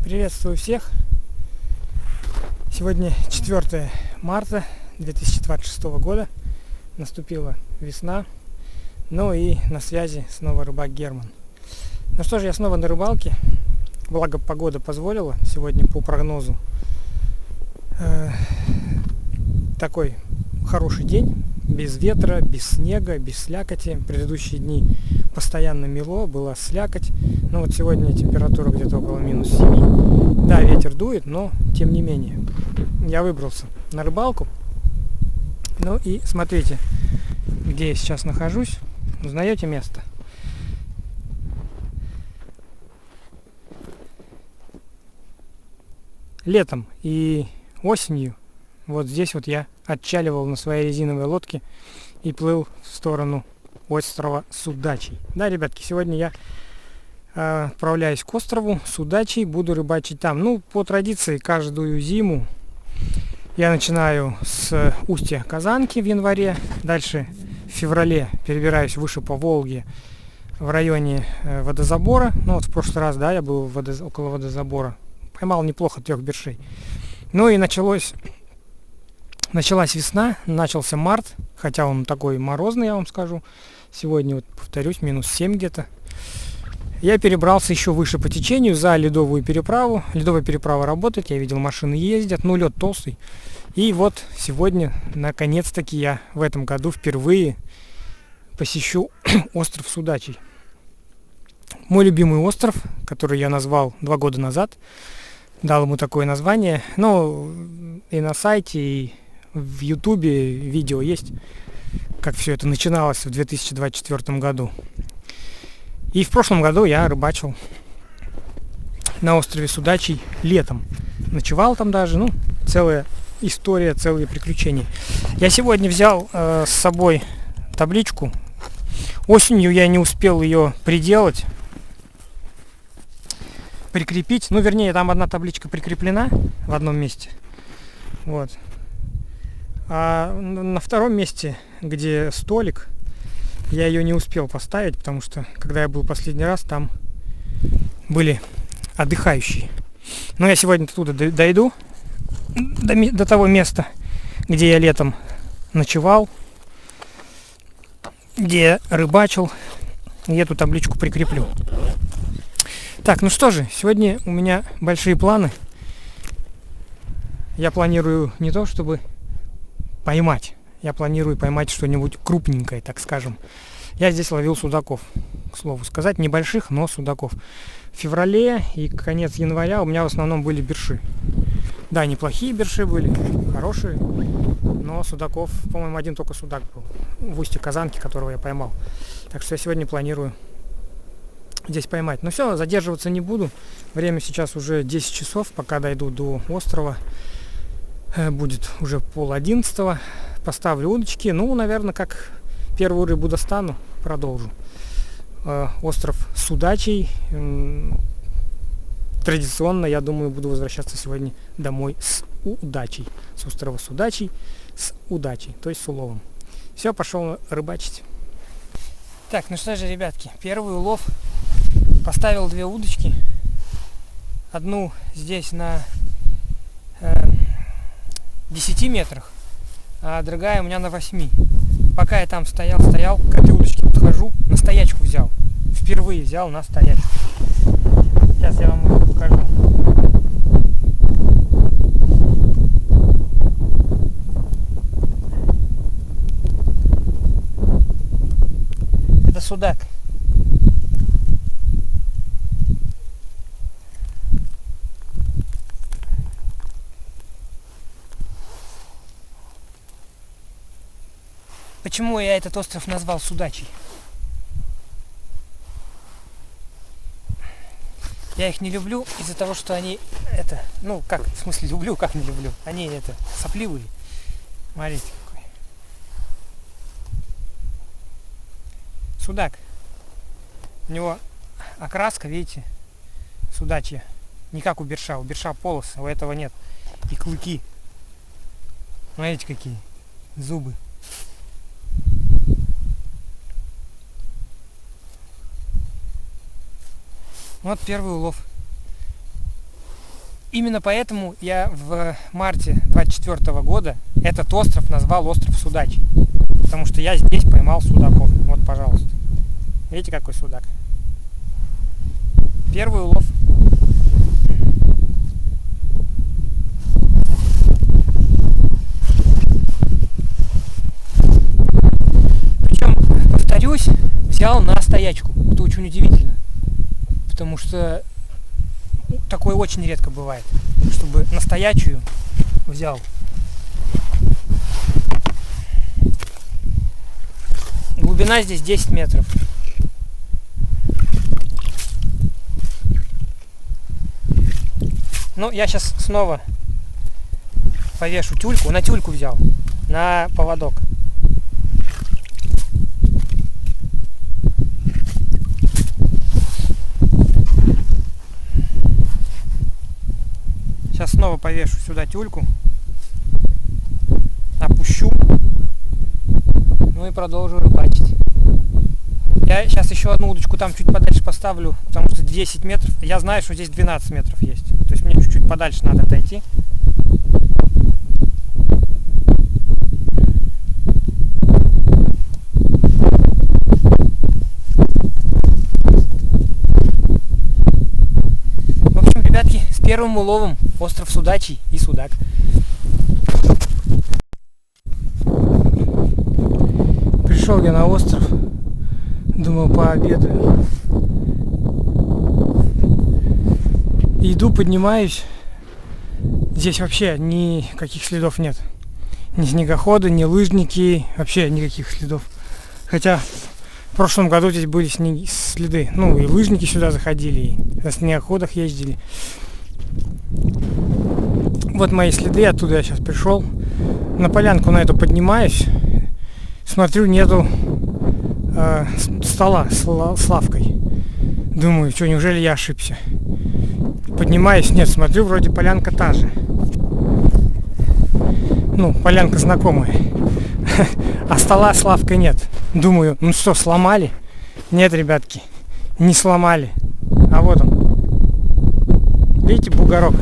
Приветствую всех! Сегодня 4 марта 2026 года. Наступила весна. Ну и на связи снова рыбак Герман. Ну что же, я снова на рыбалке. Благо погода позволила. Сегодня по прогнозу такой хороший день. Без ветра, без снега, без слякоти. Предыдущие дни постоянно мело, была слякоть. Но вот сегодня температура где-то около минус 7. Да, ветер дует, но тем не менее. Я выбрался на рыбалку. Ну и смотрите, где я сейчас нахожусь. Узнаете место? Летом и осенью вот здесь вот я отчаливал на своей резиновой лодке и плыл в сторону острова Судачий. Да, ребятки, сегодня я отправляюсь к острову Судачий, буду рыбачить там. Ну, по традиции, каждую зиму я начинаю с устья Казанки в январе, дальше в феврале перебираюсь выше по Волге в районе водозабора. Ну, вот в прошлый раз, да, я был около водозабора, поймал неплохо 3 бершей. Ну и началась весна, начался март, хотя он такой морозный, я вам скажу. Сегодня, вот повторюсь, минус 7 где-то. Я перебрался еще выше по течению за ледовую переправу. Ледовая переправа работает, я видел, машины ездят, ну лед толстый. И вот сегодня, наконец-таки, я в этом году впервые посещу остров Судачий. Мой любимый остров, который я назвал 2 года назад, дал ему такое название. Ну, и на сайте, и в Ютубе видео есть, как все это начиналось в 2024 году. И в прошлом году я рыбачил на острове Судачий летом. Ночевал там даже, ну, целая история, целые приключения. Я сегодня взял с собой табличку. Осенью я не успел ее приделать, прикрепить. Ну, вернее, там одна табличка прикреплена в одном месте. Вот. А на втором месте, где столик, я ее не успел поставить, потому что, когда я был последний раз, там были отдыхающие. Но я сегодня туда дойду, до того места, где я летом ночевал, где я рыбачил, и эту табличку прикреплю. Так, ну что же, сегодня у меня большие планы. Я планирую не то, чтобы поймать. Я планирую поймать что-нибудь крупненькое, так скажем. Я здесь ловил судаков, к слову сказать, небольших, но судаков. В феврале и конец января у меня в основном были берши. Да, неплохие берши были, хорошие, но судаков, по-моему, один только судак был в устье Казанки, которого я поймал. Так что я сегодня планирую здесь поймать. Но все, задерживаться не буду. Время сейчас уже 10 часов, пока дойду до острова. Будет уже 10:30. Поставлю удочки. Ну, наверное, как первую рыбу достану, продолжу. Остров Судачий. Традиционно, я думаю, буду возвращаться сегодня домой с удачей. С острова Судачий с удачей, то есть с уловом. Все, пошел рыбачить. Так, ну что же, ребятки, первый улов. Поставил 2 удочки. Одну здесь на 10 метрах, а другая у меня на 8. Пока я там стоял, к этой удочке подхожу, на стоячку взял. Впервые взял на стоячку. Сейчас я вам его покажу. Это судак. Почему я этот остров назвал Судачий? Я их не люблю из-за того, что они в смысле люблю, как не люблю. Они сопливые. Смотрите какой. Судак. У него окраска, видите, судачья. Не как у берша. У берша полосы, у этого нет. И клыки. Смотрите какие. Зубы. Вот первый улов. именно поэтому я в марте 24 года этот остров назвал остров Судачий. Потому что я здесь поймал судаков. Вот, пожалуйста. Видите, какой судак? Первый улов. Причем, повторюсь, взял на стоячку. Это очень удивительно. Потому что такое очень редко бывает. Чтобы на стоячую взял. Глубина здесь 10 метров. Ну, я сейчас снова повешу тюльку. На тюльку взял. На поводок. Сейчас снова повешу сюда тюльку. Опущу. Ну и продолжу рыбачить. Я сейчас еще одну удочку там чуть подальше поставлю, потому что 10 метров. Я знаю, что здесь 12 метров есть. То есть мне чуть-чуть подальше надо отойти. В общем, ребятки, с первым уловом остров Судачий и судак. Пришел я на остров, думал, пообедаю. Иду, поднимаюсь. Здесь вообще никаких следов нет. Ни снегохода, ни лыжники, вообще никаких следов. Хотя в прошлом году здесь были следы. Ну и лыжники сюда заходили, и на снегоходах ездили. Вот мои следы, оттуда я сейчас пришел. На полянку на эту поднимаюсь. Смотрю, нету стола с лавкой. Думаю, что, неужели я ошибся? Поднимаюсь, нет, смотрю, вроде полянка та же. Ну, полянка знакомая. А стола с лавкой нет. Думаю, ну что, сломали? Нет, ребятки, не сломали. А вот он. Видите, бугорок?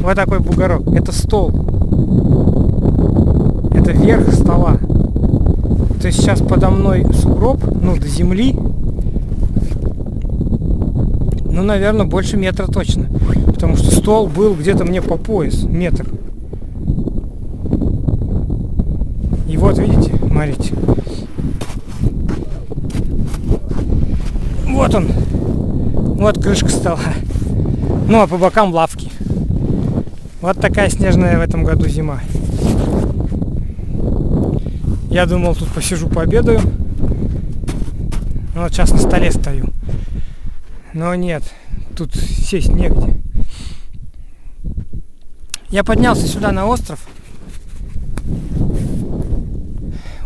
Вот такой бугорок. Это стол. Это верх стола. То есть сейчас подо мной сугроб, ну, до земли. Ну, наверное, больше метра точно. Потому что стол был где-то мне по пояс, метр. И вот, видите, смотрите. Вот он. Вот крышка стола. Ну, а по бокам лавки. Вот такая снежная в этом году зима. Я думал, тут посижу, пообедаю. Вот сейчас на столе стою. Но нет, тут сесть негде. Я поднялся сюда на остров.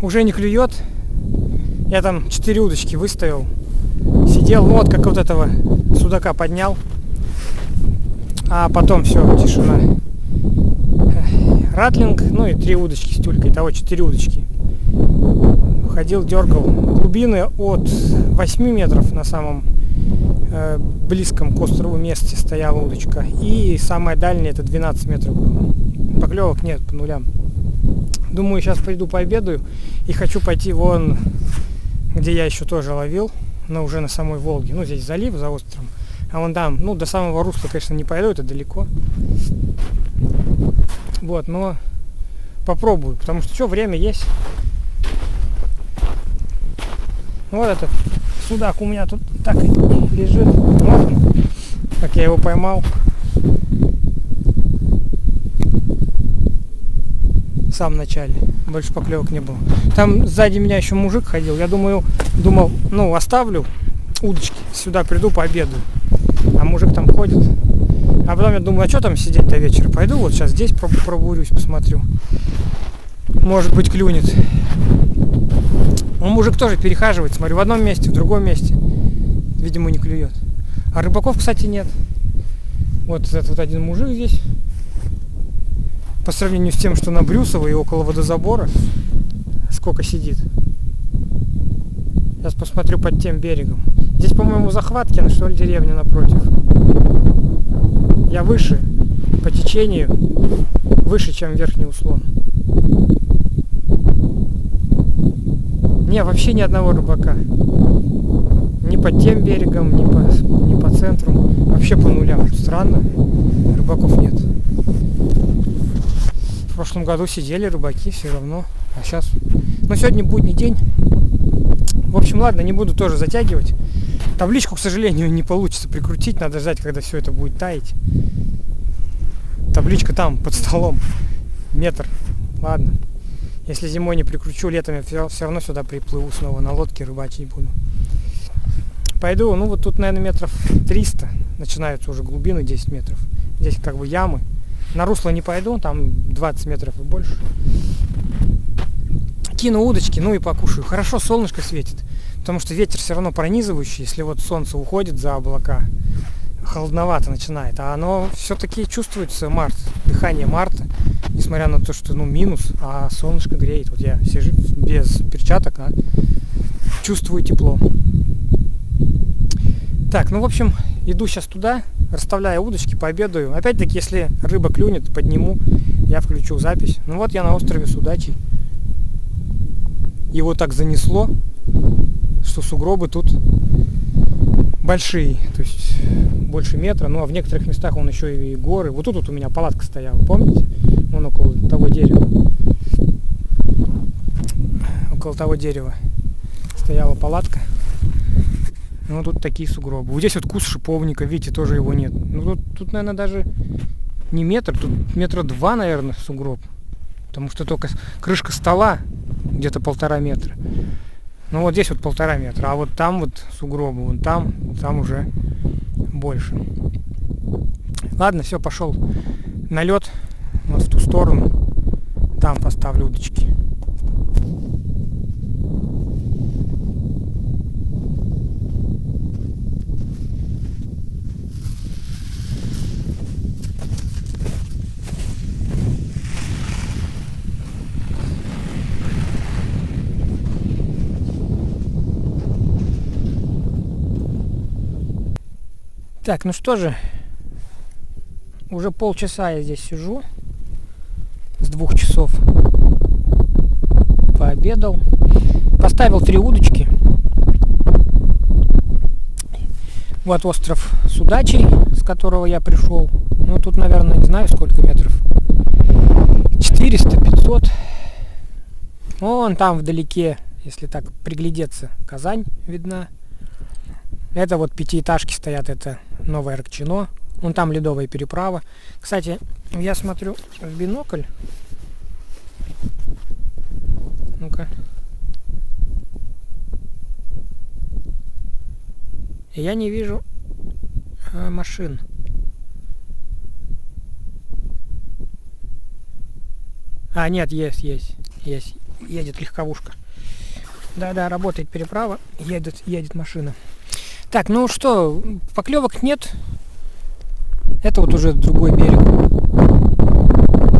Уже не клюет. Я там 4 удочки выставил. Сидел, вот как вот этого судака поднял. А потом все, тишина. Ратлинг, ну и 3 удочки с тюлькой. Итого 4 удочки. Ходил, дергал. Глубины от 8 метров на самом близком к острову месте стояла удочка. И самая дальняя это 12 метров было. Поклевок нет, по нулям. Думаю, сейчас пойду пообедаю. И хочу пойти вон, где я еще тоже ловил. Но уже на самой Волге. Ну, здесь залив за островом. А вон там, ну, до самого русла, конечно, не пойду, это далеко. Вот, но попробую, потому что что, время есть. Вот этот судак у меня тут так и лежит. Вот он, как я его поймал. В самом начале. Больше поклевок не было. Там сзади меня еще мужик ходил. Я думал, ну, оставлю удочки, сюда приду, пообедаю. А мужик там ходит. А потом я думаю, а что там сидеть до вечера? Пойду вот сейчас здесь пробурюсь, посмотрю. Может быть, клюнет. Он мужик тоже перехаживает, смотрю, в одном месте, в другом месте. Видимо, не клюет. А рыбаков, кстати, нет. Вот этот вот один мужик здесь. По сравнению с тем, что на Брюсово и около водозабора, сколько сидит. Сейчас посмотрю под тем берегом. Здесь, по-моему, Захваткино, что ли, деревня напротив. Я выше по течению, выше, чем Верхний Услон. Не, вообще ни одного рыбака. Ни под тем берегом, ни по центру. Вообще по нулям. Странно. Рыбаков нет. В прошлом году сидели рыбаки все равно. А сейчас... Ну, сегодня будний день. В общем, ладно, не буду тоже затягивать. Табличку, к сожалению, не получится прикрутить. Надо ждать, когда все это будет таять. Табличка там, под столом. Метр. Ладно. Если зимой не прикручу, летом я все равно сюда приплыву снова. На лодке рыбачить буду. Пойду, ну вот тут, наверное, метров 300. Начинаются уже глубины 10 метров. Здесь как бы ямы. На русло не пойду, там 20 метров и больше. Кину удочки, ну и покушаю. Хорошо солнышко светит, потому что ветер все равно пронизывающий. Если вот солнце уходит за облака, холодновато начинает. А оно все-таки чувствуется март, дыхание марта. Несмотря на то, что минус, а солнышко греет. Вот я сижу без перчаток, а чувствую тепло. Так, ну в общем, иду сейчас туда, расставляю удочки, пообедаю. Опять-таки, если рыба клюнет, подниму, я включу запись. Ну вот я на острове Судачий. Его так занесло, что сугробы тут большие, то есть больше метра. Ну а в некоторых местах он еще и горы. Вот тут вот у меня палатка стояла, помните? Вон около того дерева. Около того дерева стояла палатка. Ну тут такие сугробы. Вот здесь вот куст шиповника, видите, тоже его нет. Ну тут наверное, даже не метр, тут 2 метра, наверное, сугроб. Потому что только крышка стола где-то 1,5 метра. Ну вот здесь вот 1,5 метра, а вот там вот сугробы, вон там уже больше. Ладно, все, пошел на лед, вот в ту сторону. Там поставлю удочки. Так, ну что же, уже полчаса я здесь сижу, с 2 часов пообедал, поставил 3 удочки. Вот остров Судачий, с которого я пришел, ну тут, наверное, не знаю сколько метров, 400-500. Вон там вдалеке, если так приглядеться, Казань видна. Это вот 5-этажки стоят, это Новое Аркчино. Вон там ледовая переправа. Кстати, я смотрю в бинокль. Ну-ка. Я не вижу машин. А, нет, есть. Едет легковушка. Да, работает переправа. Едет машина. Так, ну что, поклевок нет. Это вот уже другой берег.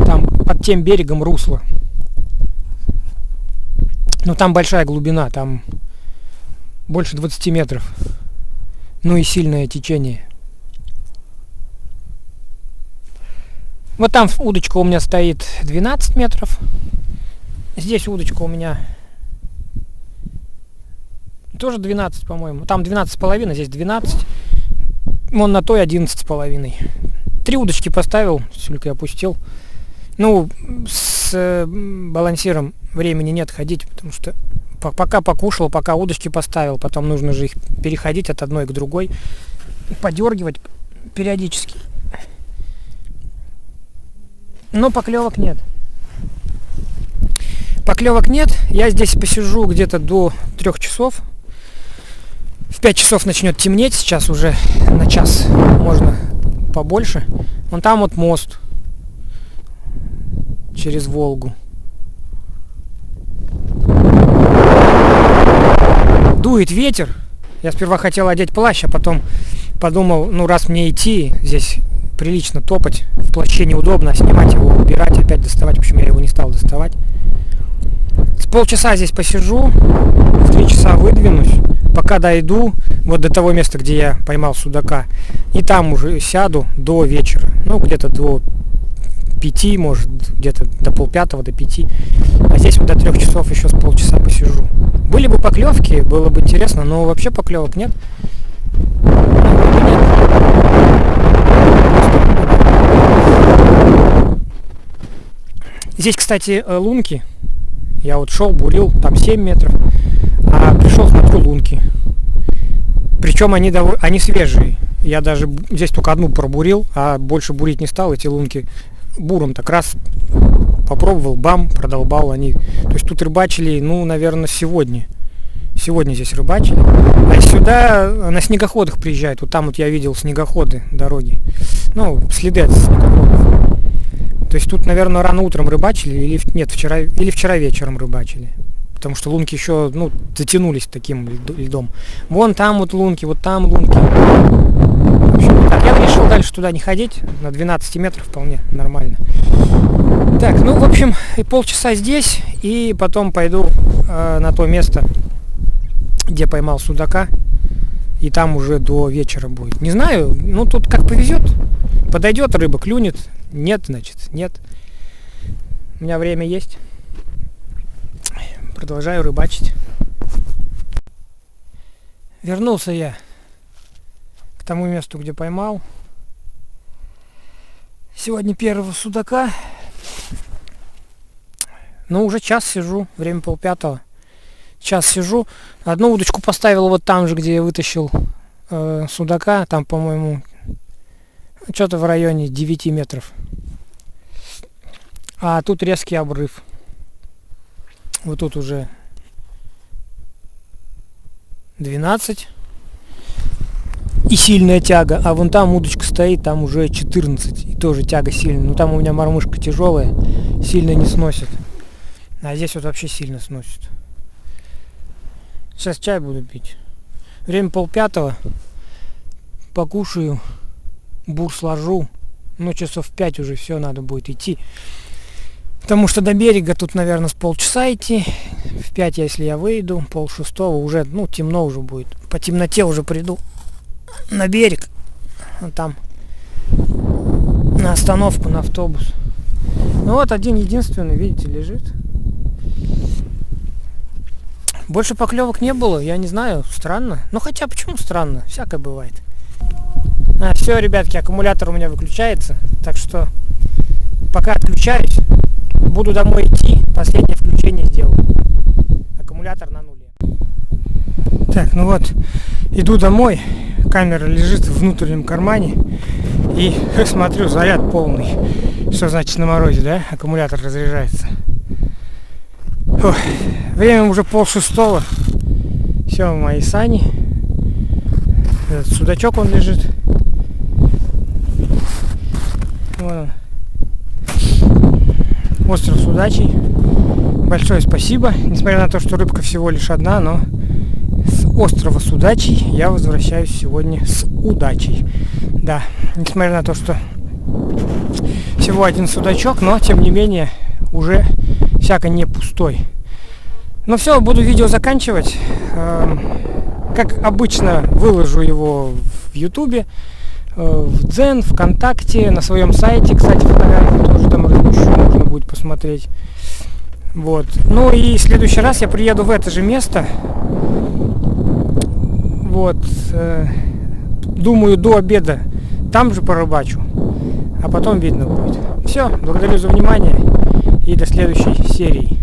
Там под тем берегом русло. Но там большая глубина, там больше 20 метров. Ну и сильное течение. Вот там удочка у меня стоит 12 метров. Здесь удочка у меня тоже 12, по-моему. Там 12,5, здесь 12. Вон на той 11,5. 3 удочки поставил, только опустил. Ну, с балансиром времени нет ходить, потому что пока покушал, пока удочки поставил, потом нужно же их переходить от одной к другой, подергивать периодически. Но поклевок нет. Поклевок нет. Я здесь посижу где-то до 3 часов. В 5 часов начнет темнеть, сейчас уже на час, можно побольше. Вон там вот мост через Волгу. Дует ветер. Я сперва хотел одеть плащ, а потом подумал, ну раз мне идти, здесь прилично топать, в плаще неудобно, снимать его, убирать, опять доставать. В общем, я его не стал доставать. С полчаса здесь посижу, в 3 часа выдвинусь. пока дойду вот до того места, где я поймал судака, и там уже сяду до вечера, ну где-то до 5, может, где-то до полпятого, до 5. А здесь вот до 3 часов еще с полчаса посижу. Были бы поклевки, было бы интересно, но вообще поклевок нет. Здесь, кстати, лунки. Я вот шел, бурил, там 7 метров, а пришел, смотрю, лунки. Причем они свежие. Я даже здесь только одну пробурил, а больше бурить не стал. Эти лунки буром так раз попробовал, бам, продолбал они. То есть тут рыбачили, ну, наверное, сегодня. Сегодня здесь рыбачили. А сюда на снегоходах приезжают. Вот там вот я видел снегоходы, дороги. Ну, следы от снегоходов. То есть тут, наверное, рано утром рыбачили, или нет, вчера вечером рыбачили. Потому что лунки еще, ну, затянулись таким льдом. Вон там вот лунки, вот там лунки. В общем, так, я решил дальше туда не ходить. На 12 метров вполне нормально. Так, ну, в общем, и полчаса здесь, и потом пойду на то место, где поймал судака. И там уже до вечера будет. Не знаю, ну, тут как повезет. Подойдет рыба, клюнет. Нет, значит, нет. У меня время есть. Продолжаю рыбачить. Вернулся я к тому месту, где поймал. Сегодня первого судака. Ну, уже час сижу, время 4:30. Час сижу. Одну удочку поставил вот там же, где я вытащил судака. Там, по-моему, что-то в районе 9 метров. А тут резкий обрыв. Вот тут уже 12. И сильная тяга. А вон там удочка стоит, там уже 14. И тоже тяга сильная. Но там у меня мормышка тяжелая. Сильно не сносит. А здесь вот вообще сильно сносит. Сейчас чай буду пить. Время 4:30. Покушаю. Бур сложу. Ну, часов 5 уже все, надо будет идти. Потому что до берега тут, наверное, с полчаса идти. В 5, если я выйду, 5:30 уже, ну, темно уже будет. По темноте уже приду на берег. Вот там. На остановку, на автобус. Ну вот один единственный, видите, лежит. Больше поклевок не было, я не знаю, странно. Ну хотя почему странно? Всякое бывает. Все, ребятки, аккумулятор у меня выключается. Так что пока отключаюсь, буду домой идти. Последнее включение сделаю. Аккумулятор на нуле. Так, ну вот, иду домой. Камера лежит в внутреннем кармане. И смотрю, заряд полный. Что значит на морозе, да? Аккумулятор разряжается. Ох, время уже 5:30. Все, мои сани. Этот судачок он лежит. Вон он. Остров Судачий. Большое спасибо. Несмотря на то, что рыбка всего лишь одна, но с острова Судачий я возвращаюсь сегодня с удачей. Да, несмотря на то, что всего один судачок, но тем не менее уже всяко не пустой. Ну все, буду видео заканчивать. Как обычно, выложу его в Ютубе, в Дзен, ВКонтакте, на своем сайте, кстати, фотографии тоже там еще можно будет посмотреть. Вот. Ну и в следующий раз я приеду в это же место. Вот. Думаю, до обеда там же порыбачу. А потом видно будет. Все, благодарю за внимание и до следующей серии.